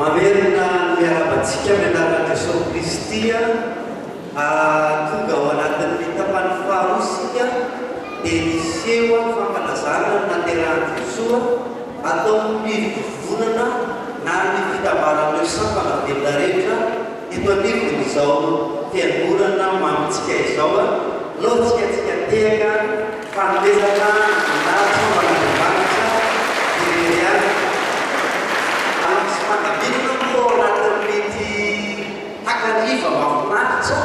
mamerina miarabantsika mianarana Jesosy Kristy tonga ao anatin'ny tapany faharosika dia niseho fankalazana naterahan'i Jesosy atao mivovonana na ny fitambaran'ireo sampana velona rehetra eto anivony izao fiangonana mamitsika izao loatsika tehaka fanomezana na fomban'andriamanitra irery sy fangabinana moa ao anatin'n'mety takariva mafinaritra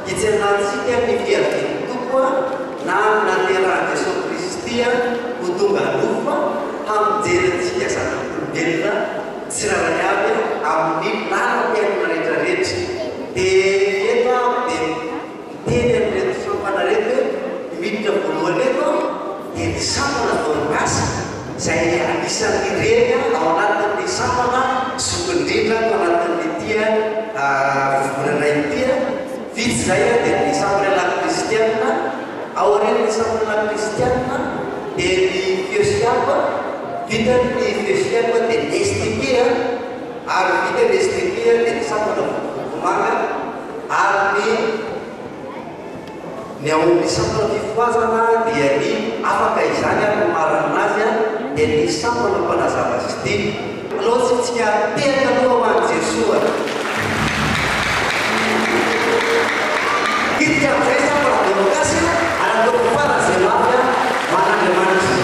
hitsenantsika ny fiaviany tompo na naterahan'i Jesosy Kristy ho tonga nofa hamonjerantsika zanak'olombelona tsiraray aby amin'ny lalam-piainana rehetrarehetra dia eto dia teny amin'reto sampana reto miditra voalohany eto dia ny sampana voagasy izay anisan'ny reny ao anatin'ny sampana zokindrindra ao anatin'ny tia vovonana ity vitsy zay dia ny sampana la kristianina ao aren'ny sampana la kristianina dia ny fiosiapa vitany ny fiosiapa dia ny estike ary vita ny estike dia ny sampana vovomanga ary ny ao ny sampana fifoazana dia ny afaka izany ary maran'azy dia ny sampana mpanazava azy ity loatsitsika tehaka aloha ho an'i Jesosy itika amin'izay sampana voagasy anatoko farany zay mafy man'Andriamanitra.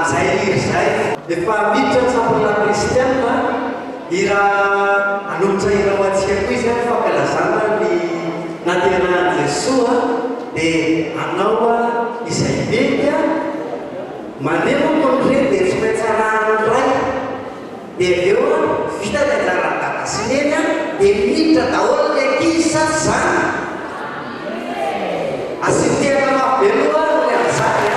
zay iry zay efa miditra ny sambola kristianina iraha anomitra ira ho antsika koa izy any fampialazana ny natenan'i Jesoa dia anao izay mety mandeha konkret dia tsy maintsy arahana ray dia avy eo vita ny anjara sineny dia miditra daholo ny ankizy sady zany asintena mahabeloa ny am'zany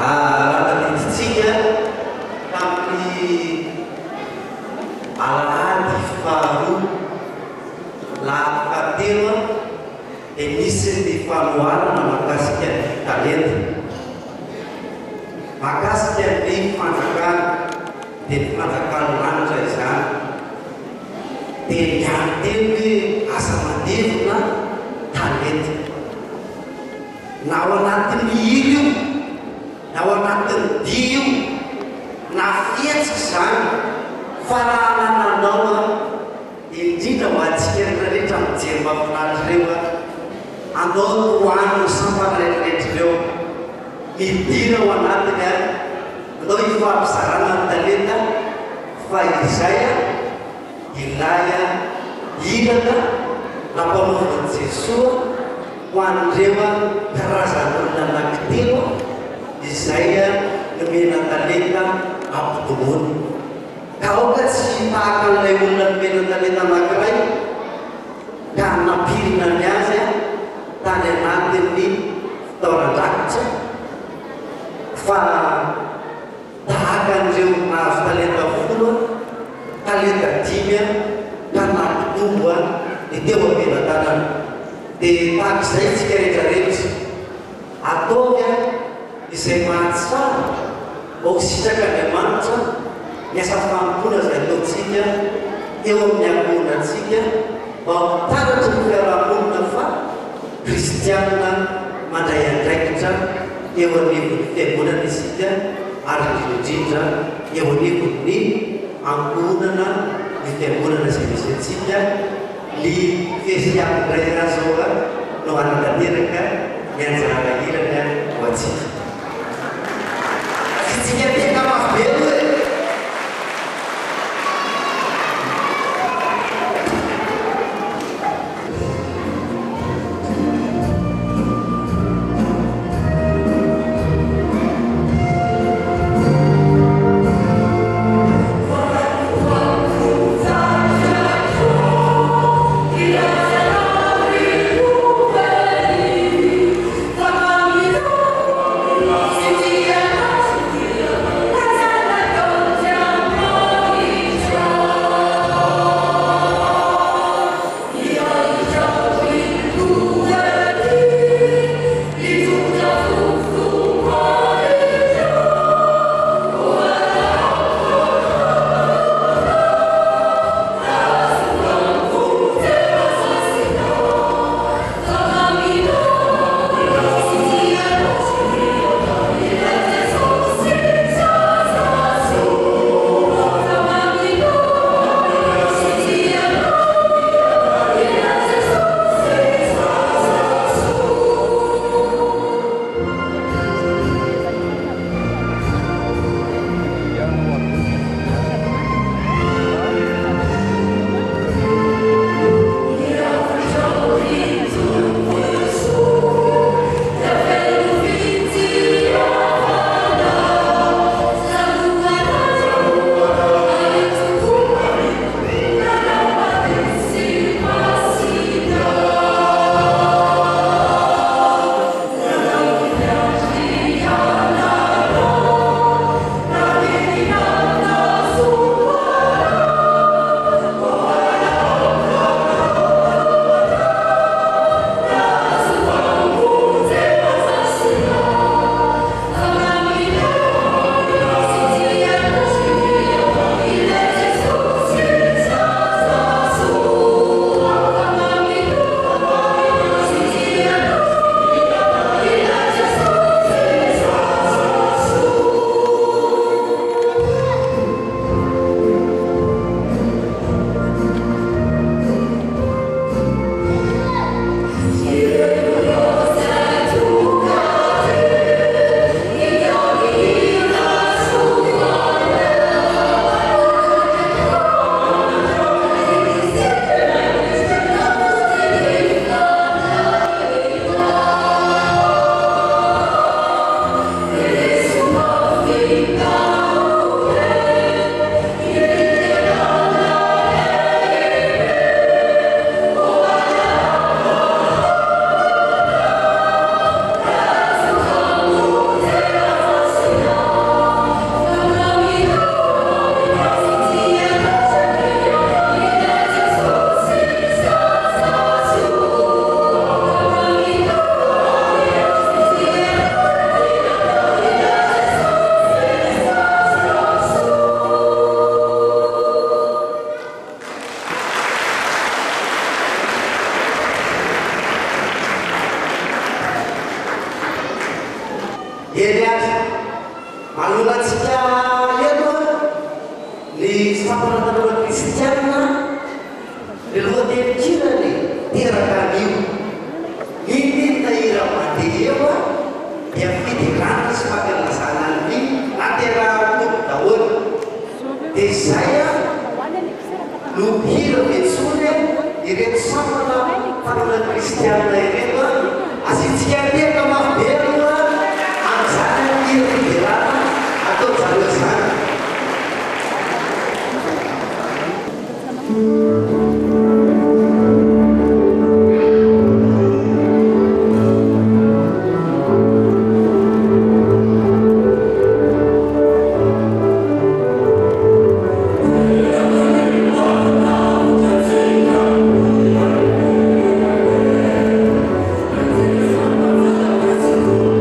rahatadiditsika tamin'ny alahady faharoa lafatelo dia misy ny fanoharana mahakasika ny talenta, mahakasika ny fanjakana dia ny fanjakana lanitra izany dia miany teny hoe asa mandevona talenta na ao anatin'ny hira io na ao anatin'ny dia io na fietsika zany fa raha nananao indrindra ho antsika rehetrarehetra mijery mahafinaritra ireo andao hoaniny sampana rehetrarehetra ireo midira ao anatiny a andao hifampizarana ny talenta fa izay ilay hirana nampanaovan'i Jesosy ho an'ireo karazan'olona anankitelo izay nomena talenta ampitombony. Ka aoka tsy tahaka n'ilay olona nomena talenta anankiray ka nampirina ny azy tany anatin'ny fitaoran-drakitra fa tahaka an'ireo nahazo talenta 10, talenta 5 ka nampitombo ny teo ampelan-tanana. Dia tahaka izay tsika rehetrarehetra ataovy izay mahatsara ho sitraka Andriamanitra ny asa fampona izay ataontsika eo amin'ny ankohonantsika mba mitaratra ny fiarahamonina fa kristianina mandray andraikitra eo anivon'ny fiangonana isika ary indrindra eo anivon'ny ankohonana ny fiangonana izay misy antsika ny fiesiamin-dray azao no hanatanteraka ny anjara hirana ho antsika. Tsika tena mafibelo hoe Thank you. eny azy malonatsika eto ny fampirantanana kristianina ny lohatenikirany teraka anio inina ira mandeha eo a dia fidirana sy fampialazana ny naterahaolo daholo dia zay a no hira metsony ireto samana fanana kristianina ireto a asitsika tena mafiberina am'zany hira fidirana atao zareo zany Thank you.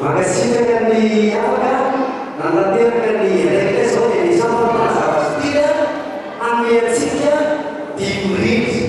Makasihkan di apa? Nantikan di mereka soal ini sama masa tidak ambil siknya diberi.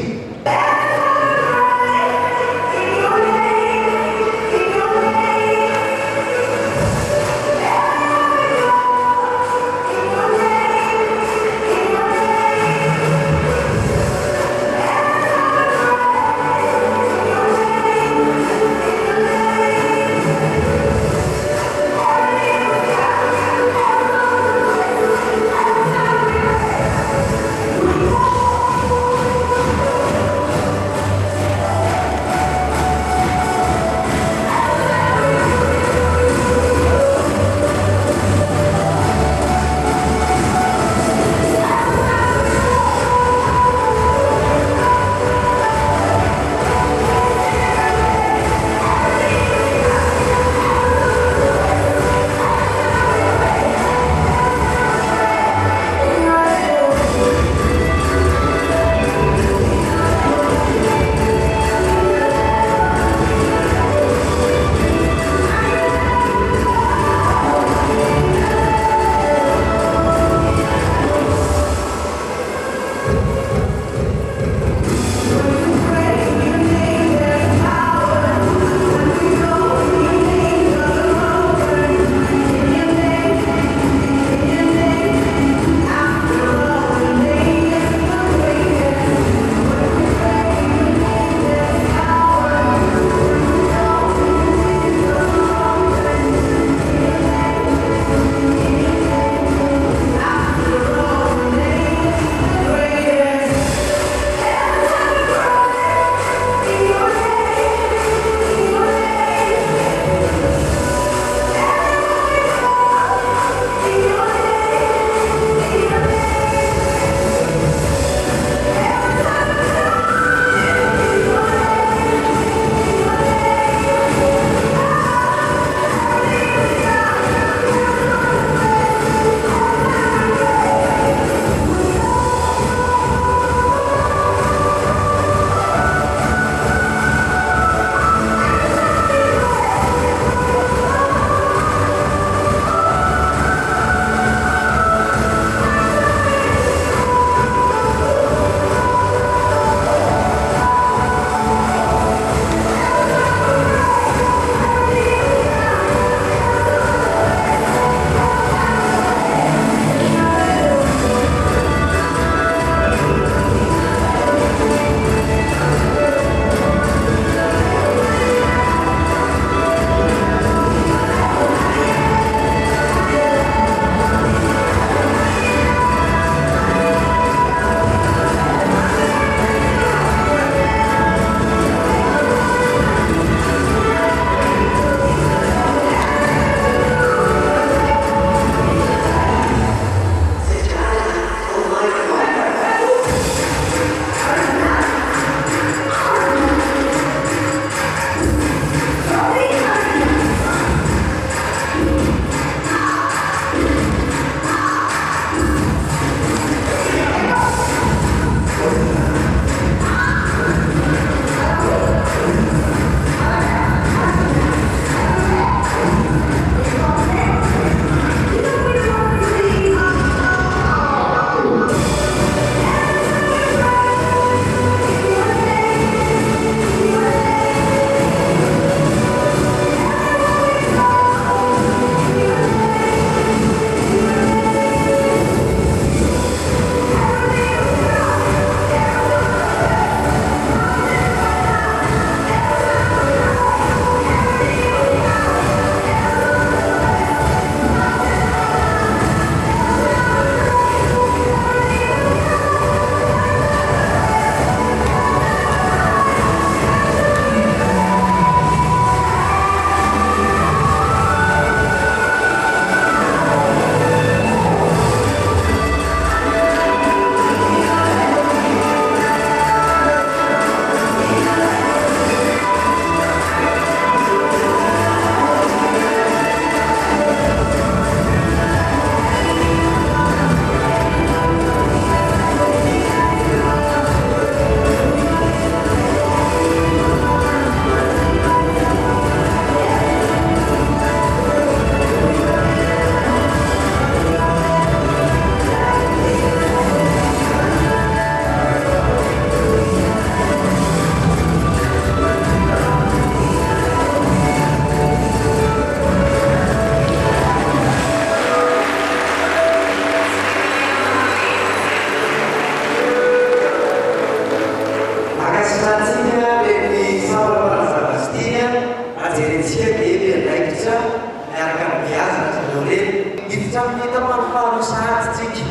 hita manifaharoa sahatsika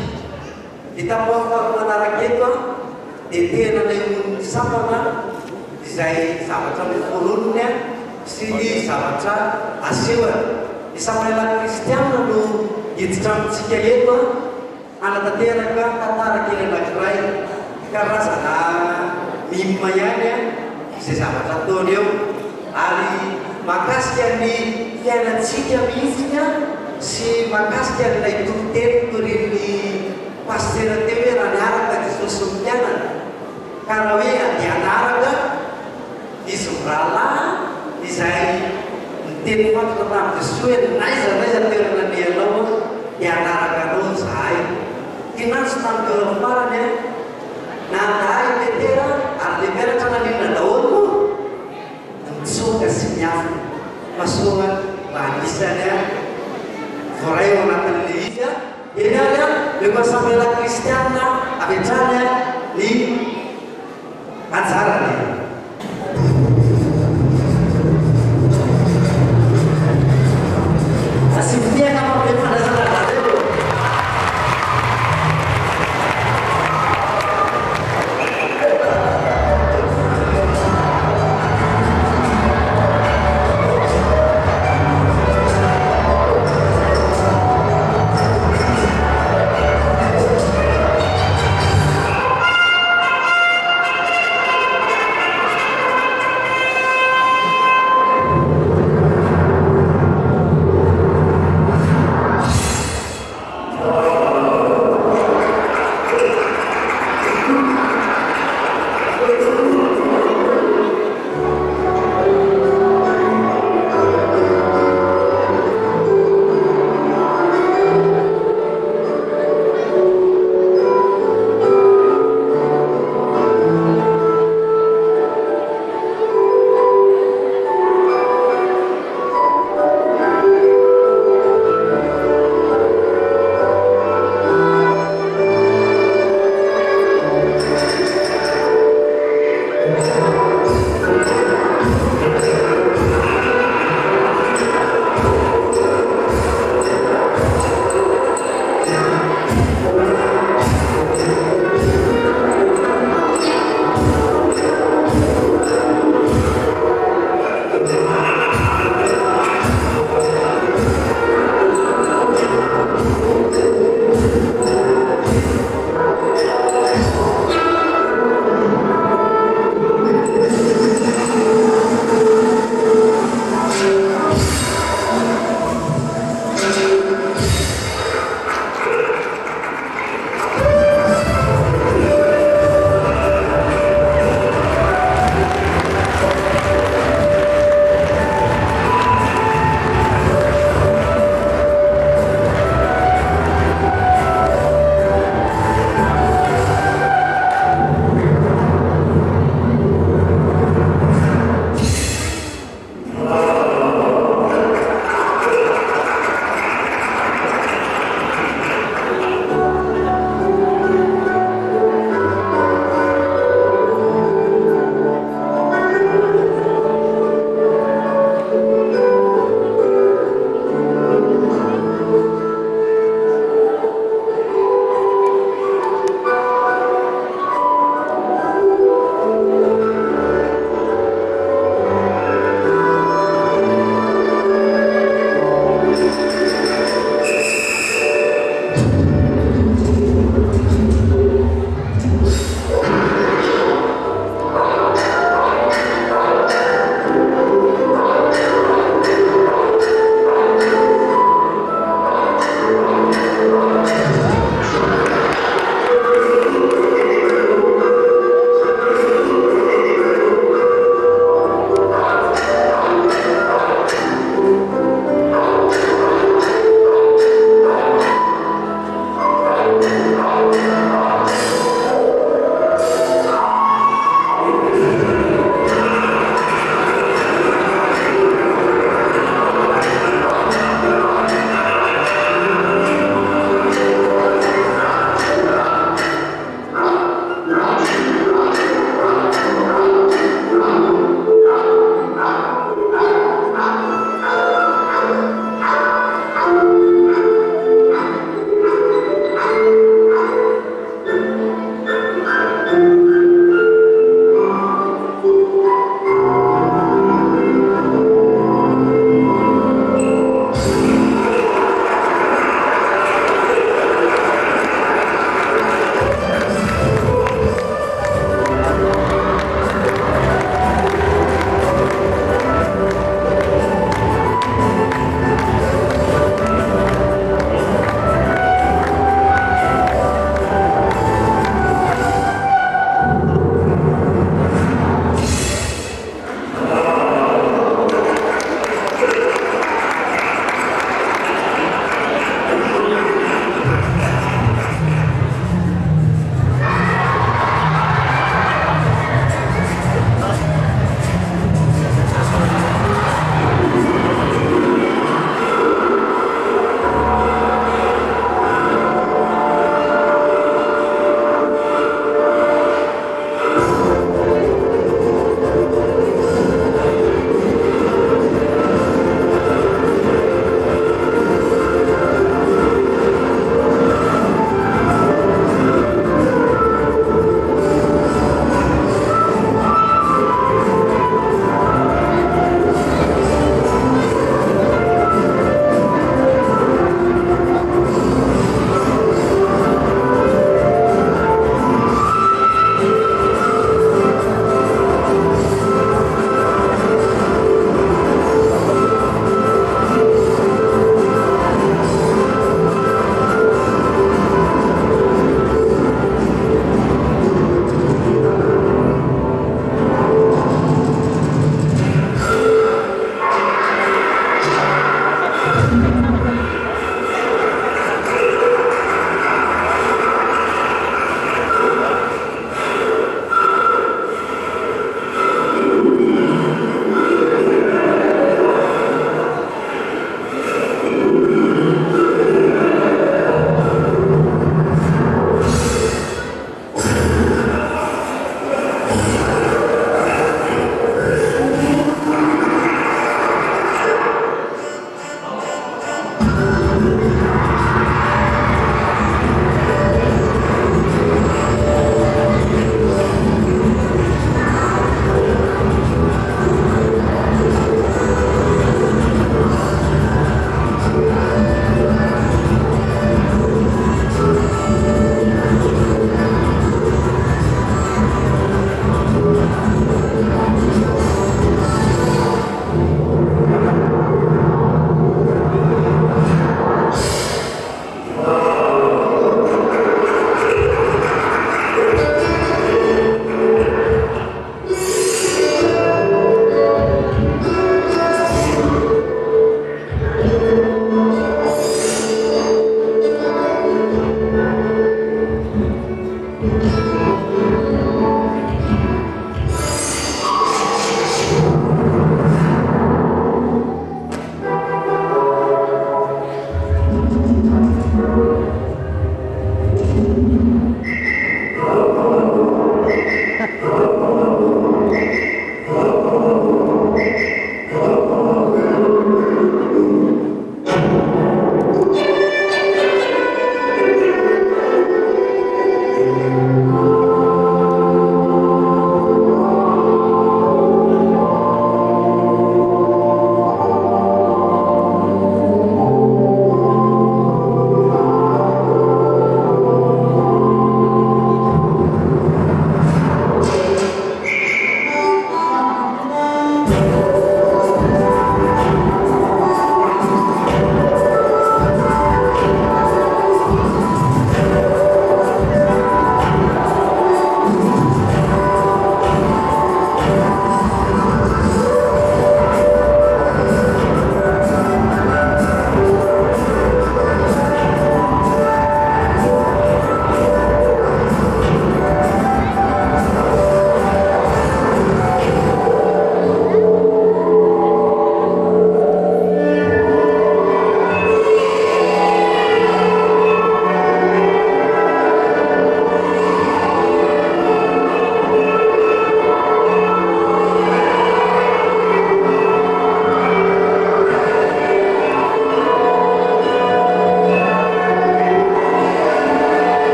hita moafaharoa manaraketo dia tena ilay sapana izay zavatra mifolonony a sy ny zavatra asehoany ny sapaila kristiana no hiditra amintsika eto a anatanteraka tantara kely anankiray karazana mimma ihany a izay zavatra ataony eo ary makasika ny fiainatsika mihitsiny a sy makasika n'ilay tonteny torin'ny pastera teo hoe raha niaraka Jesosy ny mpianana ka raha hoe andeha anaraka izy mirahalahy izay miteny fantatra tamin'ny Jesosy hoe naiza toerana nianao dia anaraka anao zahay tinatso tamin'ny farany a nandahay petera ary le miaratra nanina daholo mitsoka sy miafy masoa mba anisany a voray ao anatin'le izy a eniany a le masamela kristiana avetrany a ny anjarany asimpiana mamle fanazana zareo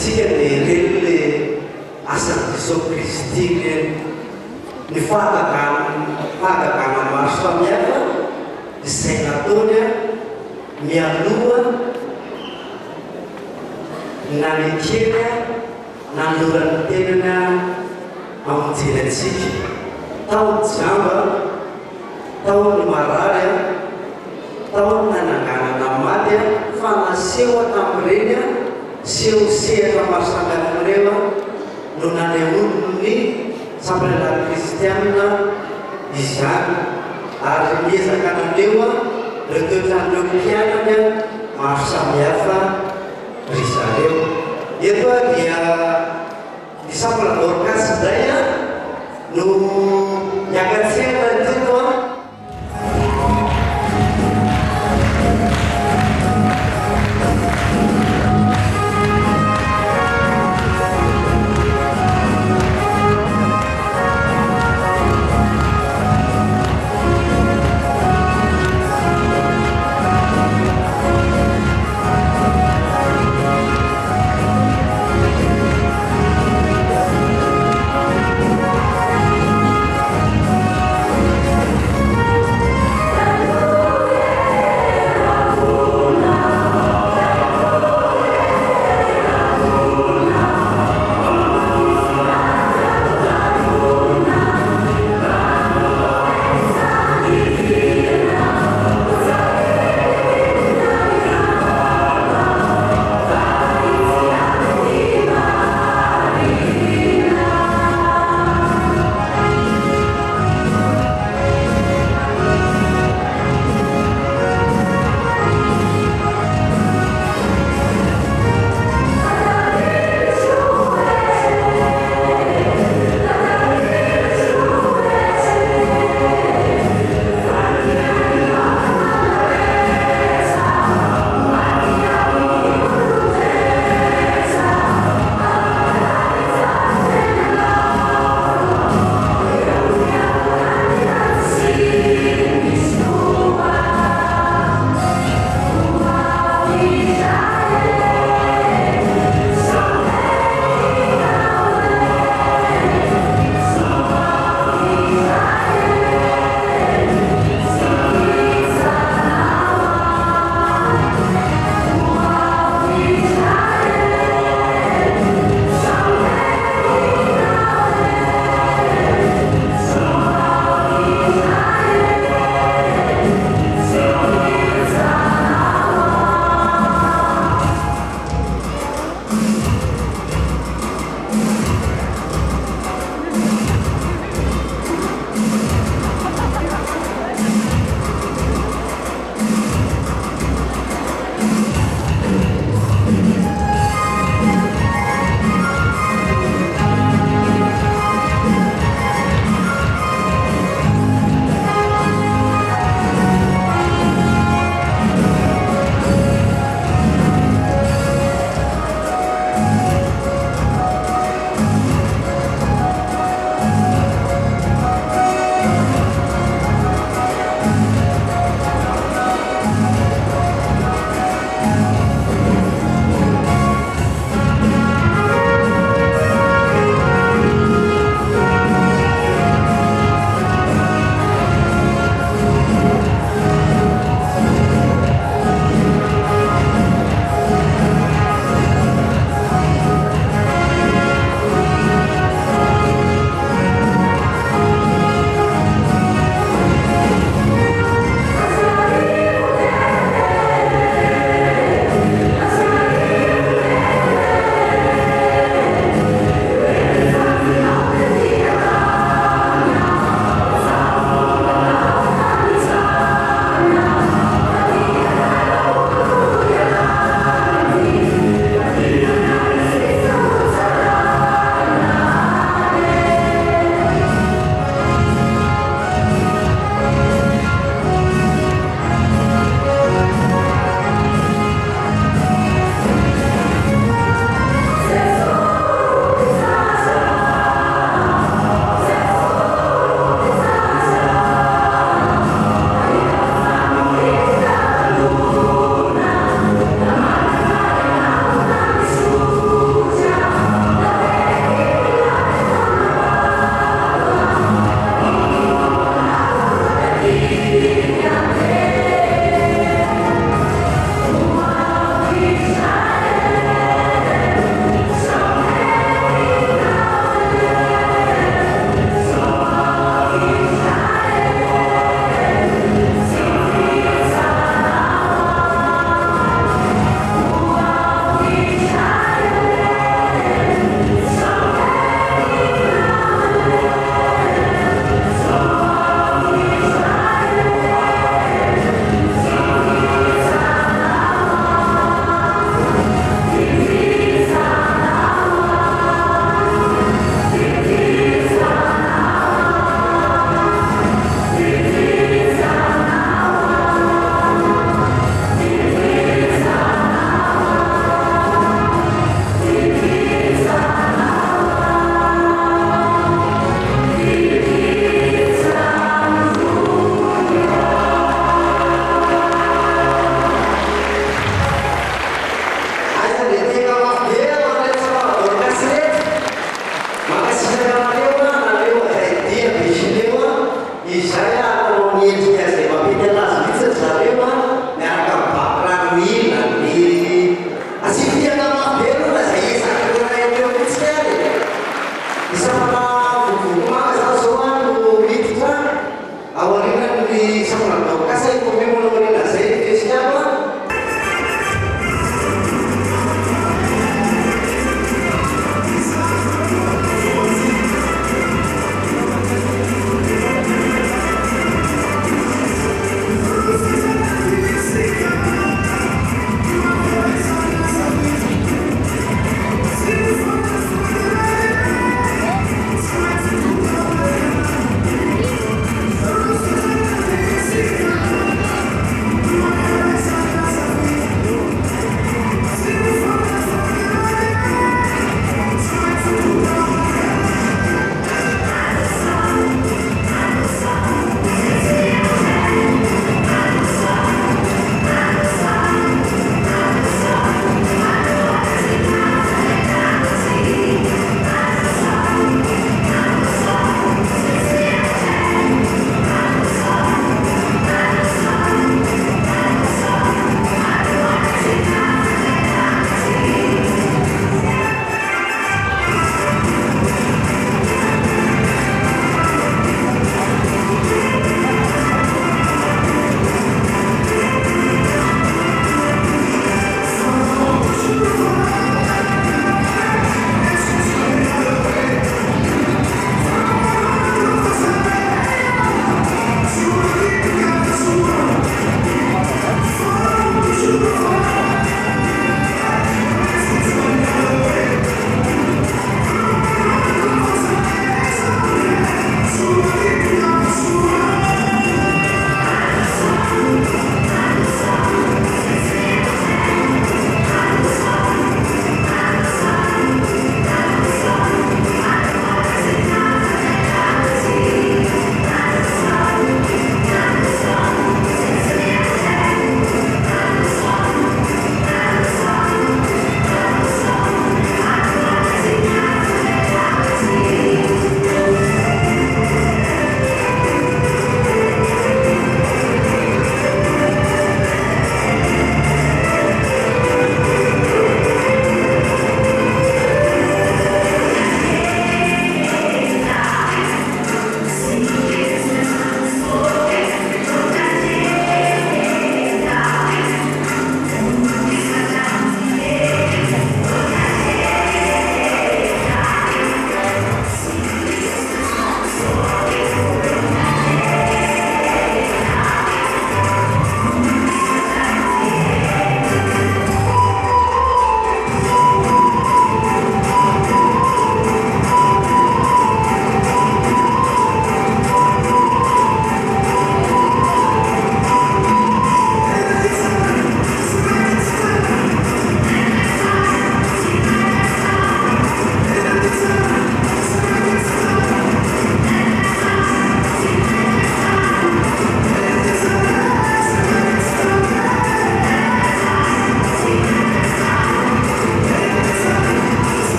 aitsika dia reny le asan'i Jesosy Kristy reny ny fahagagana maro samihafa izay nataony a mialoha na ny kely na ny loran'ny tenany amonjely atsika tao ny jamba tao ny marary tao ny nananganana maty fa naseho tamin'ireny seho sehatra maro samihafa ireo no nanehono ny sampelana kristianina izany ary miezaka naneo reo toetrandreo mpianany maro samihafa ry zareo eto dia ny sambola dorcas zay no miakatsehana teto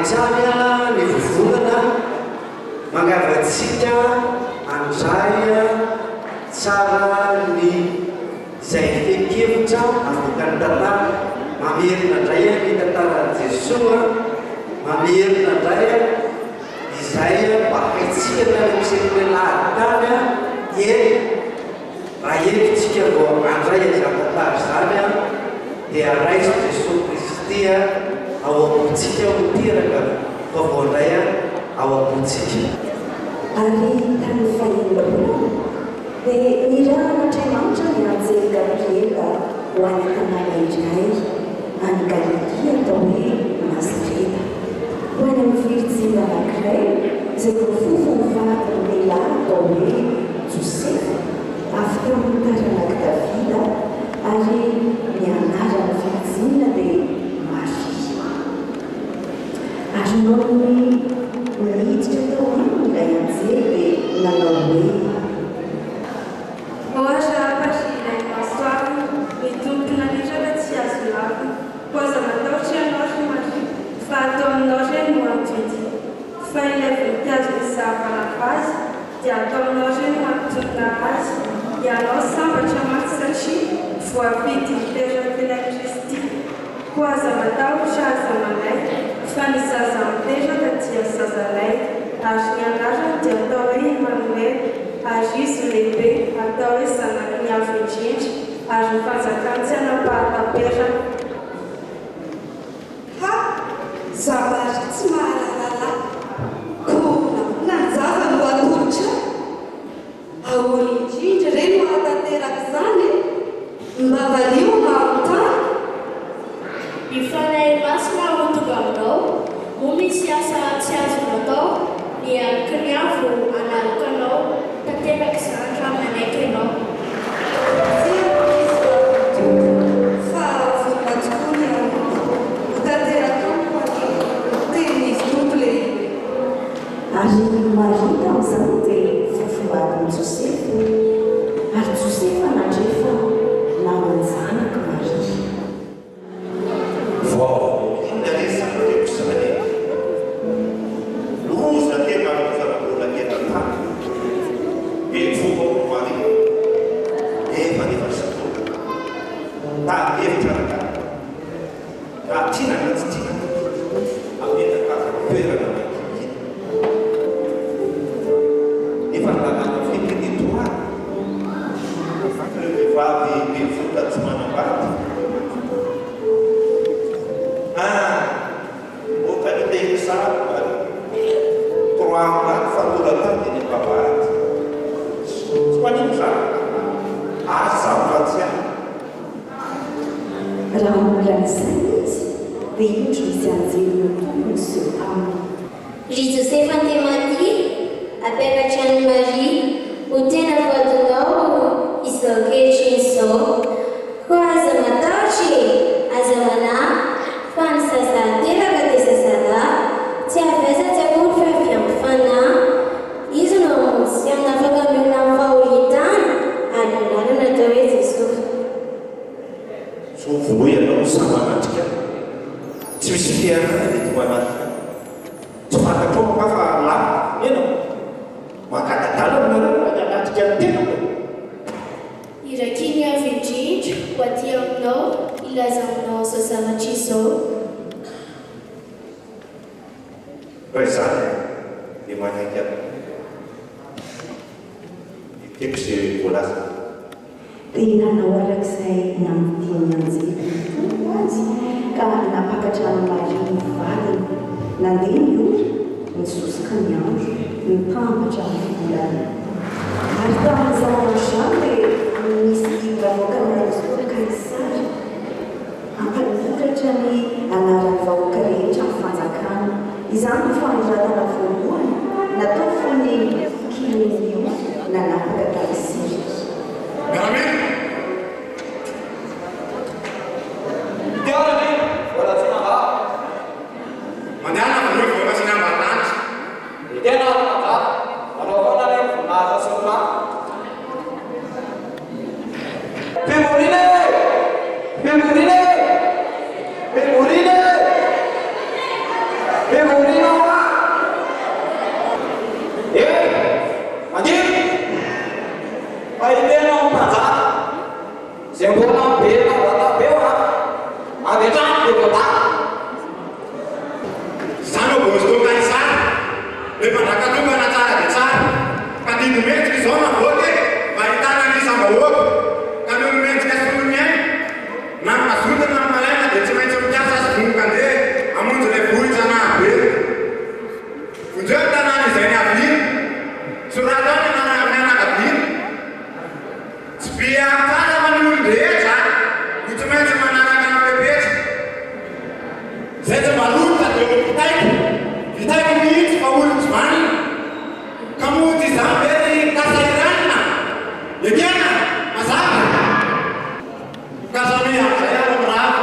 tsara ny vovonana mangavatsika andray tsara ny izay fekevitra avokany tantara mamerina indray ny tantaran' Jesoa mamerina indray izay mba haitsika misy lahatany raha hevitsika vao andray izany tantara zany dia raiso Jesosy Kristy ao am-potsika miteraka fa vao indray ao am-potsika. Ary tany fahelona dia nirahan'Andriamanitra ny anjely Gabriela ho any tanàna iray any Galilea atao hoe Nazareta ho any amin'ny virjina anankiray izay voafofo ny vadiny lehilahy atao hoe Josefa avy tamin'ny taranaka Davida ary ny anaran'ny virjina dia Maria. Ary nohony miditra tao aminy ilay anjely dia nanao hoe ohatra apatr'ilay masoavy mitompona litraka tsy azo lavina poza mataotry ianao ry Maria fa atao aminao ireny no antoety fa ilay voninkazo mizahavana azy dia atao aminao ireny no antonona azy ianao sambatra maty satria voavidy miteraka ilay Kristy ko aza matahotra aza manay fa ny zaza miteraka dia zazanay ary ny anarany dia atao hoe Emmanuel ary izy lehibe atao hoe zanaky ny avo indrindra ary ny fanjakany tsy anam-pahataperana. Ha! Zavatra tsy mahalalala ko nanjava no atolotra ahoana indrindra ireny mahatanteraka izany mba valio mahotany. Ifanahy masina ho tonga aminao mo misy asa tsy azonao atao ny ariky ny avo analokanao tanteraka izany raha manaiky ianao. Fa vonona tokoa ny tanteraka ten'izy tompo lehibe. ary Maria tamin'izany dia fofombadiny Josefa ary Josefa nandrefa namanjanaka Maria. Vao indaresaka reko zany loza tena mizarabola etatany be fomba Maria efa nefa satoka ta hevitra raka raha tiana na tsy tiana ametaka toerana maikikiny nefa nanana fiteny toany ireo vehivavy be vola tsy manambady otaniteny sara troambaty fa mbola tany ny babady tsy manino zany asa vatsy any raha mbola n'izay izy dia indro misy anjely no tompony sy aminy. Ry Josefa Antemania aperakatra any Maria ho tena voadonao izao ankehitriny izao ko aza mataotry aza manahy fa ny zazahteraka dia zazalahy tsy avezatsy akory fa avy amin'ny fanahy izy no amonjy amin'ny afaka milona amin'ny fahoritany ary lalana atao hoe Jesosy. so voa ianao samanatrika tsy misy fiarana mety manatrika tsy fantatrao mafa lapa ianao makadadala aminareo any anatrika ny tenako Irakiny avy indrindra ho aty aminao ilaza aminao izao zavatra izao. fa izany dia manaiky ato iteko izay voalaza dia nanao arak'izay namitiny anjely tompo azy ka napakatra ny Maria ny vadiny nandeha ny ora nisosika ny andro nitambatra ny volana ary tamin'izany andro izany dia misy vahoaka nanazoka Kaisary ampanoratra ny anaran'ny vahoaka rehetra amin'ny fanjakana izany no fanoratana voalohany natao foany Kirenio nanapaka Kaisary. Memorine! Zano bostonga isana rehefa ndrakatongana tsara dia tsara ka didimetsika izao navoty mahitana n'isambahoaka ka neo nometsika solonyainy na mazotana ny malaina dia tsy maintsy mikasa sy vomoka andeha amonjy ilay vohitsanabe vonjeo ny tanàna izay ny aviny sorata ao ny anakaviny tsy bia tsara man'olon-drehetra no tsy maintsy manaraka ny bebetra zay tsy malota dia vitaiko mihitsy fa olo tsy vanina ka mody izany very kasairanina ekena mazava kasami am'izay ary mirava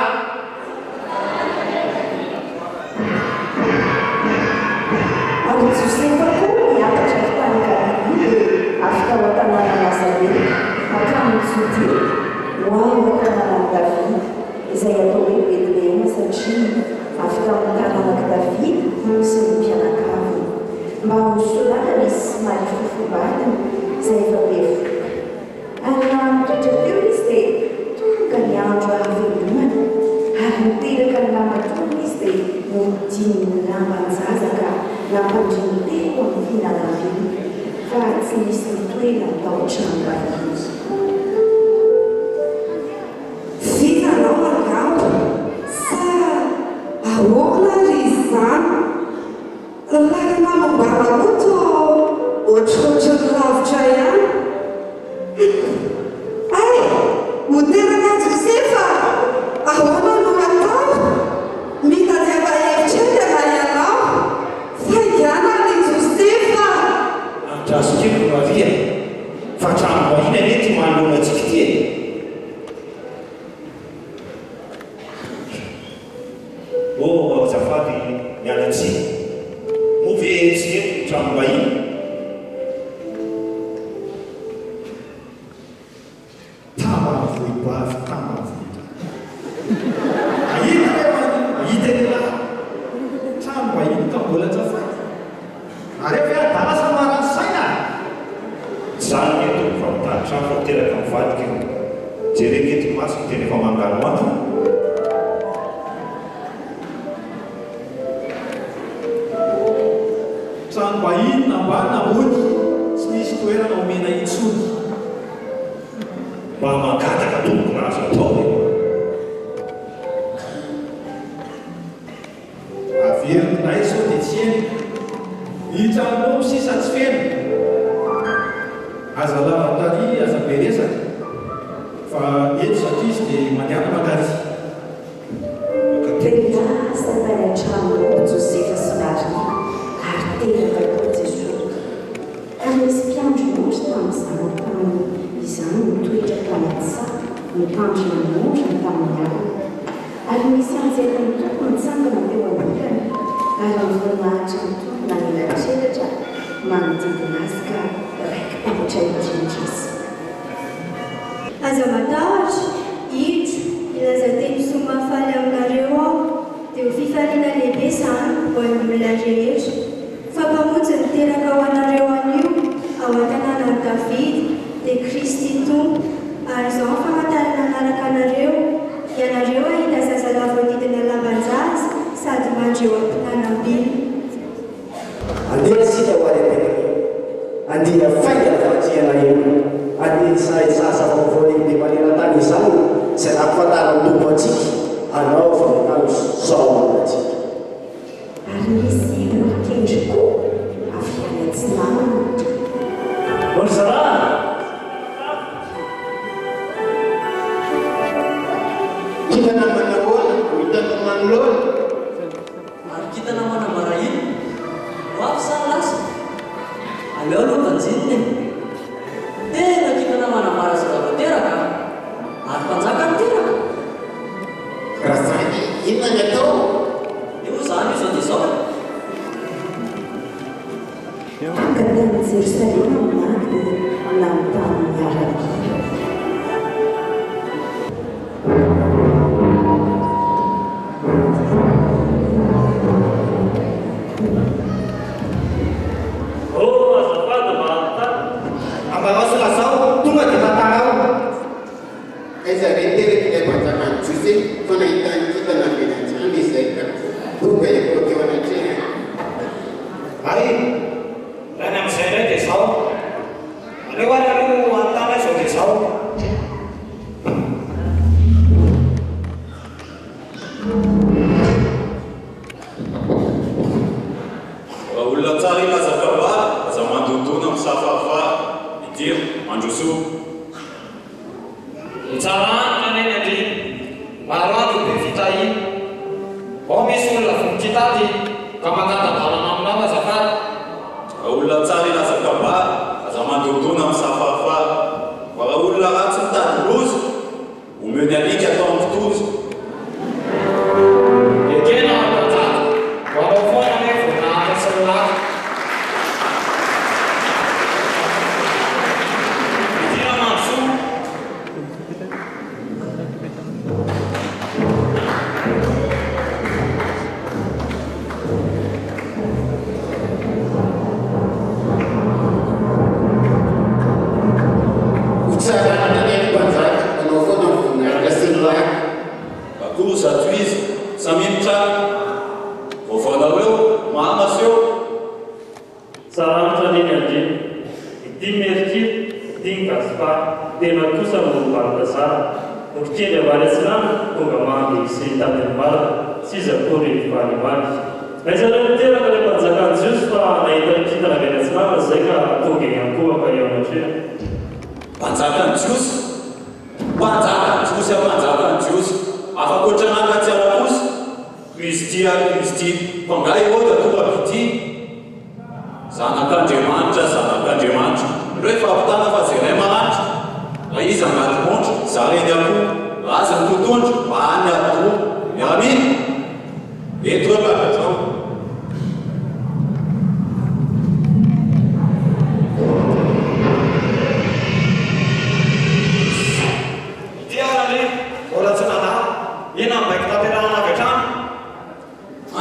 Ary Josefa koa niakatra tany Galile afaka ao an-tanàna Nazareta hatramin'ny Jodea ho any an-tanànan'i Davida izay atao hoe Betlehema satria afaka amin'ny taranak'i Davida sy ny mpianakaviny mba ho solakana izy sy mahay fofobatana izay efa bevoka. Ary raha mitoetra teo izy dia tonga ny andro hahavelomana ary miteraka ny lamatony izy dia nodiny ny lambanjaza ka nampandriny telo amin'ny fihinanam-biny fa tsy nisy nitoerana tao an-trano vahiny. Vitanao angamba sa ahoana ry izany? Lalana mombana moto ohatrohatrany lavitra ihany. Ay, moderana Josefa, ahoana no atao? Mitadiava hevitra eny ana ianao fa ihana ry Josefa. andrasokeko mavia fa trano vahiny anety manolona antsika ty e. Azafady mialatsy movetsy eny trano vahiny tamavoibavy tamavoita ahita ela trano vahiny ka mbola azafady arefa adala samarany saina zany eto fa mitady trano fa miteraka mivadika jerekety masika tena efa mangano ato trano vahiny nambana ody tsy nisy toerana omena itsony mba magataka tompona azo atao averinay sao dia tsy eny hitanao sisa tsy feno aza lavatary aza beresaka fa eto satria izy dia mandiana magaty Belasa tany an-trano Josefa sy Maria ary teraka koa Jesosy. Ary misy mpiandro motry tamin'izany tany izany mitoetra tany an-tsaka mitandrina montrany tamin'ny alina. Ary misy anjely ny tompony mitsangana teo ambokany ary mivoninahitra ny tompona nelatrelatra manodidina azy ka raiky mpamatra indrindra izy. Aza matahotra, hidro, ilaza teny somafaly aminareo ao, dia ho fifaliana lehibe izany ho an'ny olona rehetra. Fa mpamonjy niteraka ho anareo anio ao an-tanànan'i Davida dia Kristy tompo, ary izao ny famantarana anaraka anareo, ianareo ahita zazalahy voadidina lambanjaza sady mandreo am-pinanam-bily. Andeha sika ho any an-tena andiana faingana fatriana eo andeha sasa vaovao dia maneran-tany izany izay nahafantarany tompo antsika anao fa manao zao atsika. Ary misy olon-kendry koa avy any Antsinana. Bonzara! kita namana hoana hita manolona Ary kita namana marahina ho avy sany lasa aleo aloha vanjininy tena kita namana mara zava-teraka ary mpanjaka ny teraka raha zany inona ny atao io zany io zao dia zao Tonga tany Jerosalema manaky dia namitany miaraka. aiza retereky ilay mpanjakany Joseph fa nahitany kita namena olona tsara ilazakabary aza mandondona amin'ny safafa idiro mandroso tsara antona neny andriny maro ato be fitahiny ao misy olona vonikitady ka makatadalana aminao azafady olona tsara ilazakabary aza mandondona amin'ny safafa fa raha olona ratsy mitady lozy omeo ny alika atao amin'ny fitozy ekena apatsady hoanao foana hoe voninahitra sy milaka idira mandroso akory zato izy samiditra vaovanareo mahamaseo Sarantsa neny andriny ity merikity ity gaspa tena kosa no baradazara orikely avary atsirana tonga mamy sy tadiny balaka sy zakory valivaly aizareo miteraka le mpanjakany jiosy fa nahita nikitana avy atsirana zay ka tonga iankohaka eo amatrea mpanjakany jiosy mpanjakany jiosy afakoatra nangatsy arakosy kristia fangay oata tonga pity zanak'andriamanitra rehefa apitana fa zay ray maranitra raha izy anaty montra zareny akoho raza ny totondro mahany atoro miaraminy eto aka zao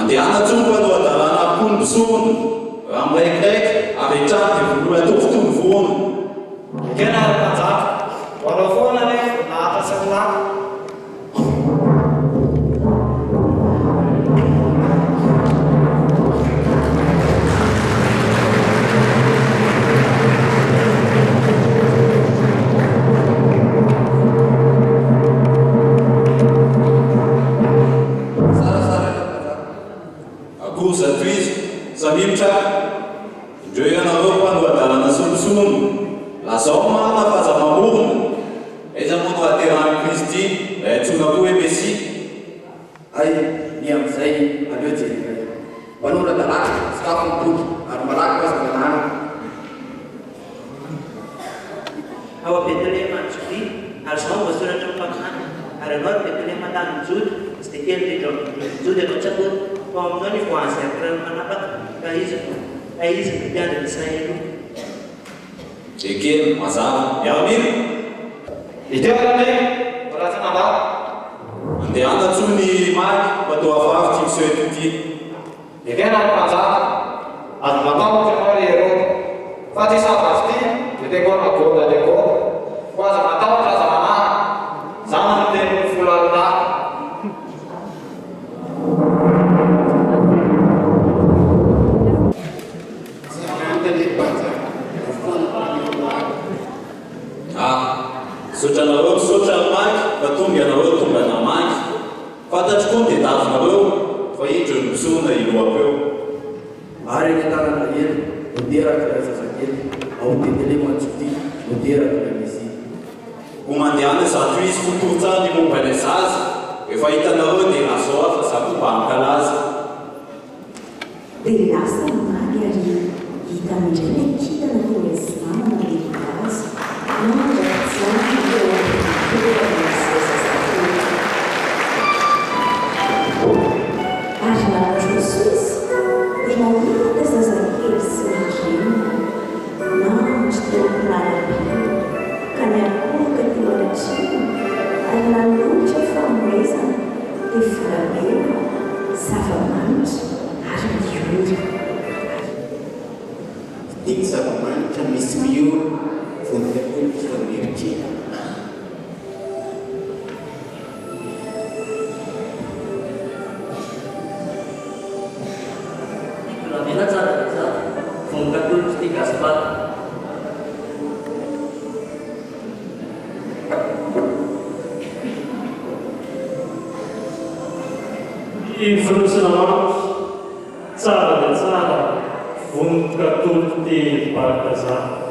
andehana tsompo anao adalana akony bisony raha miraikiraiky avetrany dia volovy atao fotomy voana ekena arympanjaka hoanao foana le voninahitra sy milaka zato izy samimitra indreo ianareo mpanoa adalana solosolo lazao mana fahazamamorona aiza moa no aterahany kristy la antsona koa hoe messi ay ny amin'izay aleo jery mpanora dalàna sakafo miboky ary malaky fahazanganana ao Betlehema Jody ary zao voasoratra mpakany ary anao Betlehema tany mijody tsy dia kely indrindra mijody anao tsy akory fa aminao ny voanzy akirany manapaka ka izy ny mpiandry Israely ekely mazava miaraminy iteolane volatsanamba andehana tsony maky fatao afavy ty miseho eto ty ekena arympanjaka azo matahotra anao rero fa ty savazy ty dia tekona magoda leko fa aza matahotra aza manahy zany no teny folalona sotranareo misotra maky fa tonga ianareo tonga namaky fantatry koa dia davinareo fa indro ny misona ilohapeo ary ny tanana hely moderaka la zazakely ao Betlehema Jody moderaka la misy ho mandehana zato izy fotoritsany momba ilay zaza efa hitanareo dia lazao afa zato mba ankalaza dia lasa magy ary hita mindray ny kitana forezimana lehigazy ary narosoisy dia mahita zazakely sy reny mandry teompilanabe ka ny akohaka teo anatriny ary nanolotra famoezana dia volamena zava-manitra ary miora ity zava-manitra misy miora voninakolo famerikely volamena tsara dia zany vonikatolo ty gaspaty Ivorosina maro tsara dia tsara vonoka tolo telo bakazana.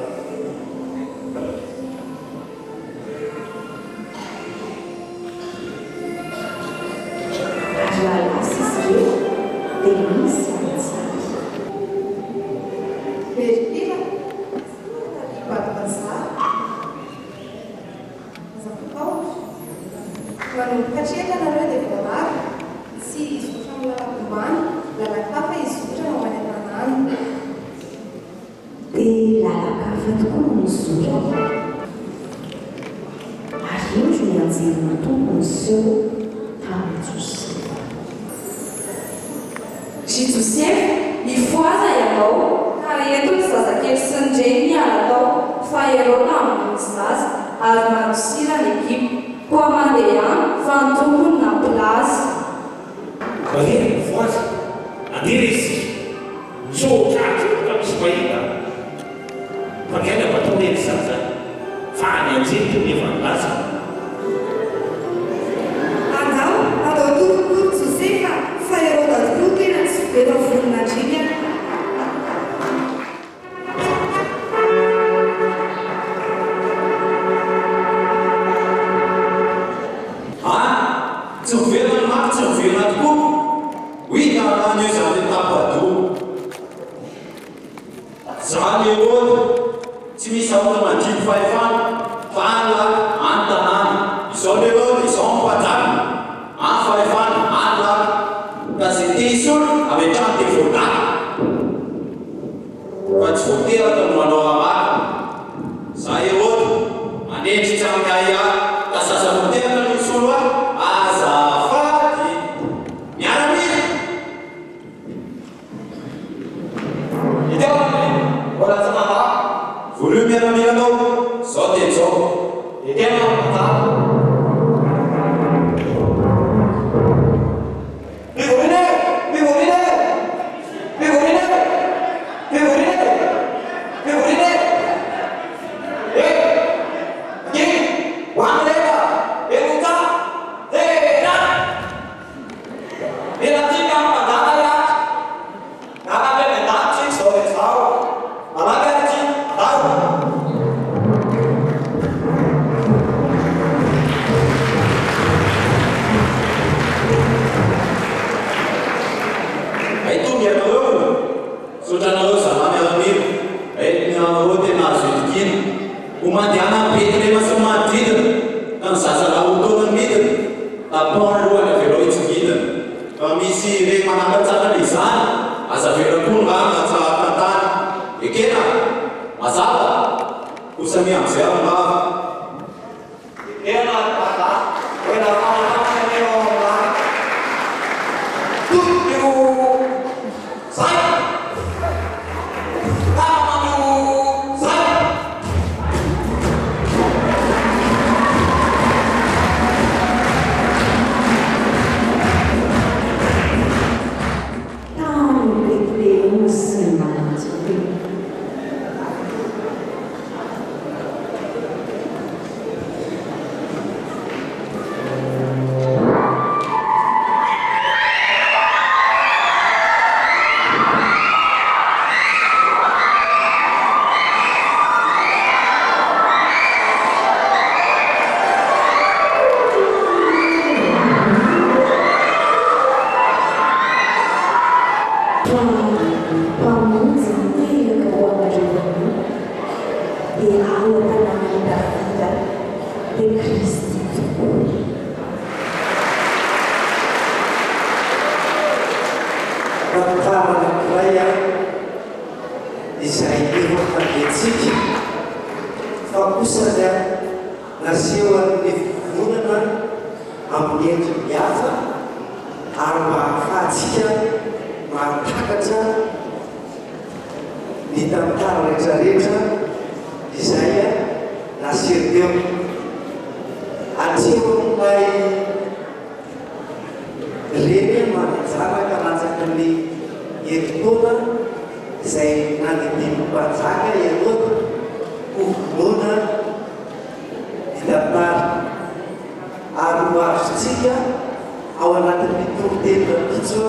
ao anatin'ny toritelo pitso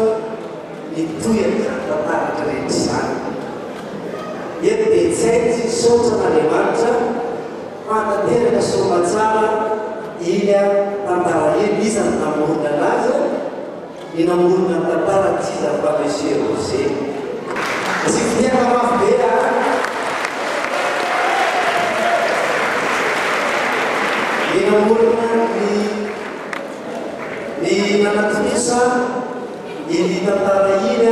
mitoyany zany tantaratra rehetra zany eto dia tsy haiko tsy saotra n'Andriamanitra fantateraka somatsara iny tantara eny iza ny namorona anazy ny namorona ny tantara tsy iza fa monsieur Rosé tsy fiaka mafy be ny namorona ny nanatisa iny tantara iny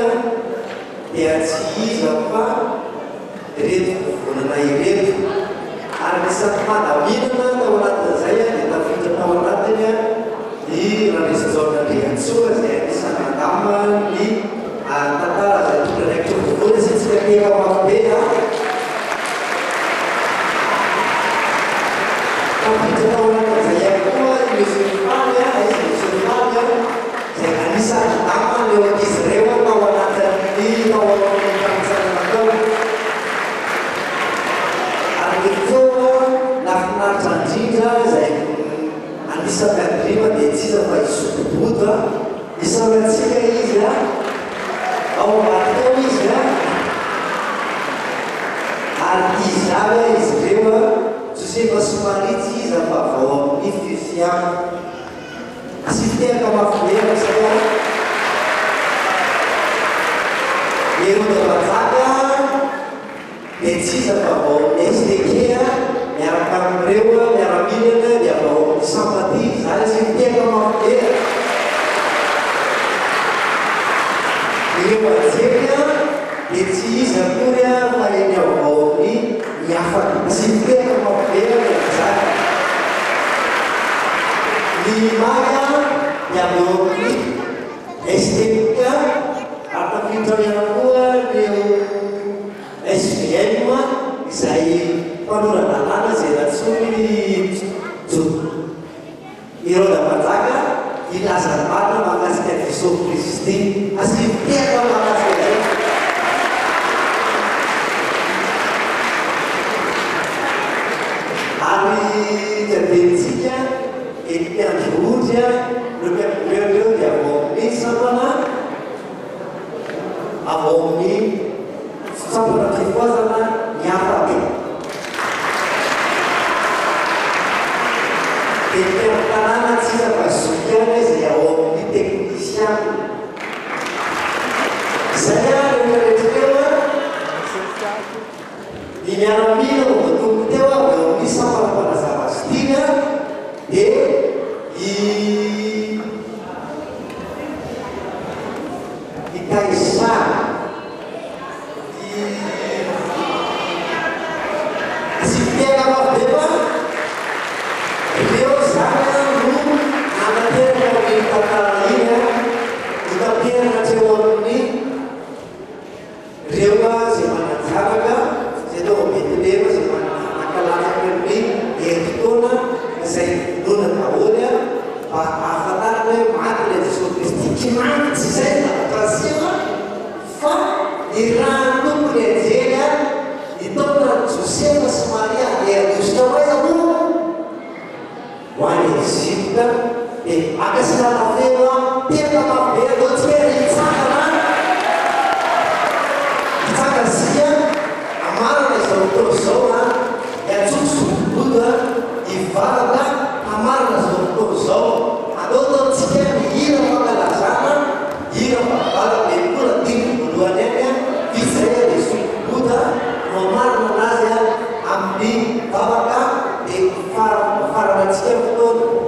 dia tsy iza fa reto vonana ireto ary nisany fadaminana tao anatin'izay dia tafiditra tao anatiny ny ranisjaonandreantsoa zay anisany andama ny tantara zay tonga ndraikitra vovoana sy tsy kakeka mafy be tafiditra tao anatin'izay ihany koa musulmany musulmany zay anisany andama leo an'izy ireo tao anatin'ny tao amin'ny kamisana nafinaritra indrindra zay anisany agrima dia tsy iza fa isotoboda isanatsika izy ao mateo izy ary izava izy ireo josefa somaritsy iza fa vao amin'ny fifiana sy fiteraka mafimera zay erodavazaka dia tsy iza fa vao amin'ny SDK miaraka amin'ireo miara-minana dia vao amin'ny sympathie zany sy fiteraka mafimera ireo ajely dia tsy iza kory fa eny avao amin'ny miafaka sy fiteraka mafimera zany ny maga dia aveo amin'ny SDK ary tafiditra ihany koa reo SVM izay mpanoran-dalàna zay natsony Irodavazaka ilazany marina mahakasika Jesosy Kristy asy fiteraka mahakasika zay ary kabentsika etiandroodry no mpiampireoreo dia avao amin'ny sambana avao amin'ny sambana fifoazana miafaka dia mpiampitanàna tsy iza fa zokiana izay ao amin'ny teknisiana zay rehetrarehetrareo ny miaramila voatombo teo avy ao amin'ny sambana mpanazava azy tina dia ikaisana sy fitera mafibeba reo zany no nanateraka amin'ny tantara iny notamperaka treo amin'ny reo zay mananjaraka zay tao betlema zay manakalatsaka amin'ny heritoana zay nona daholy mba ahafantarana hoe maty le Jesosy Kristy kimany tsy zay navatrasiana fa ny raha tompony ajely hitaona Josefa sy Maria eadosika maiza moa ho any Egypta dia akasilana feno teraka mafibe atao tsy hoe hitsangana hitsangasia amarana izao fotoana zao hiatsotsoboda hivalaka amarana zao fotoana zao atao taontsika mihira fankalazana hira favalaka lekola dimy voalohany any izay dia soboda no amarana anazy amin'ny vavaka dia faranatsika fotoana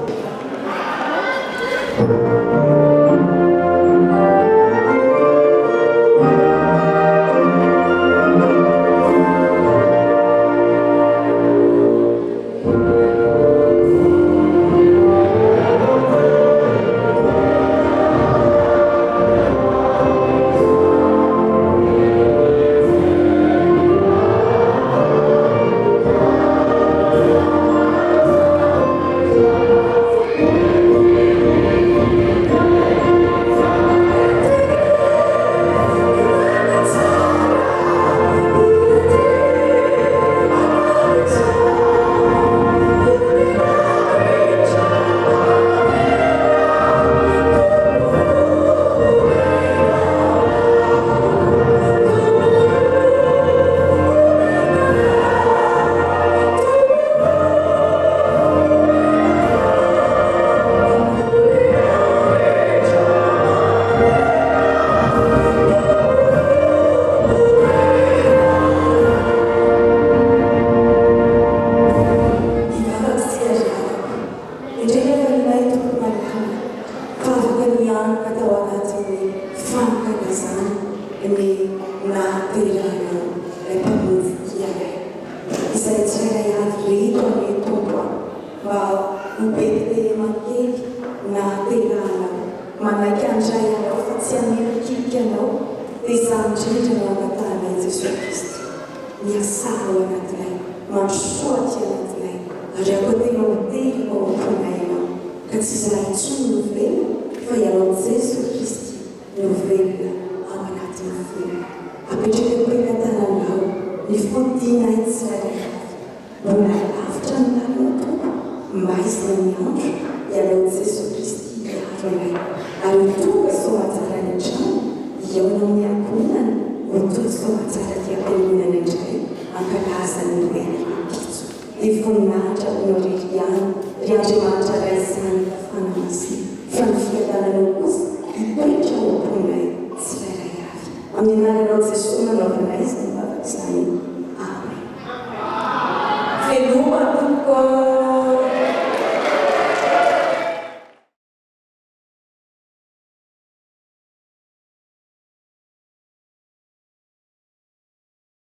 izany ny naterana ilay mpamonjy dianay izay tsirairay avy reto amin'ny tompo mba ho Betlehema kely naterana manaiky andray anao fa tsy hamelokiliky anao dia izaho indrindra no angatanay Jesosy Kristy miasao anatinay mandrosoaty anatinay ary akoatena hotely maomponay anao ka tsy izahay intsony no velona fa ianao Jesosy Kristy no velona ao anatin'ny fony apetraka mpiantananao ny fodinay tsirairay mbola lavitra ny lalina tompo mba izina ny andro ianao Jesosy Kristy iharonay ary tonga somatsara ny trano iaona amin'ny ankonany ho tonga somatsara ty ampianonana indray ankalaza ny oenarakitso dia voninahitra no ririany ry Andriamanitra ray izany kafanamasi fa ny fiadananao kosa hipetra ho amponay tsirairay avy amin'ny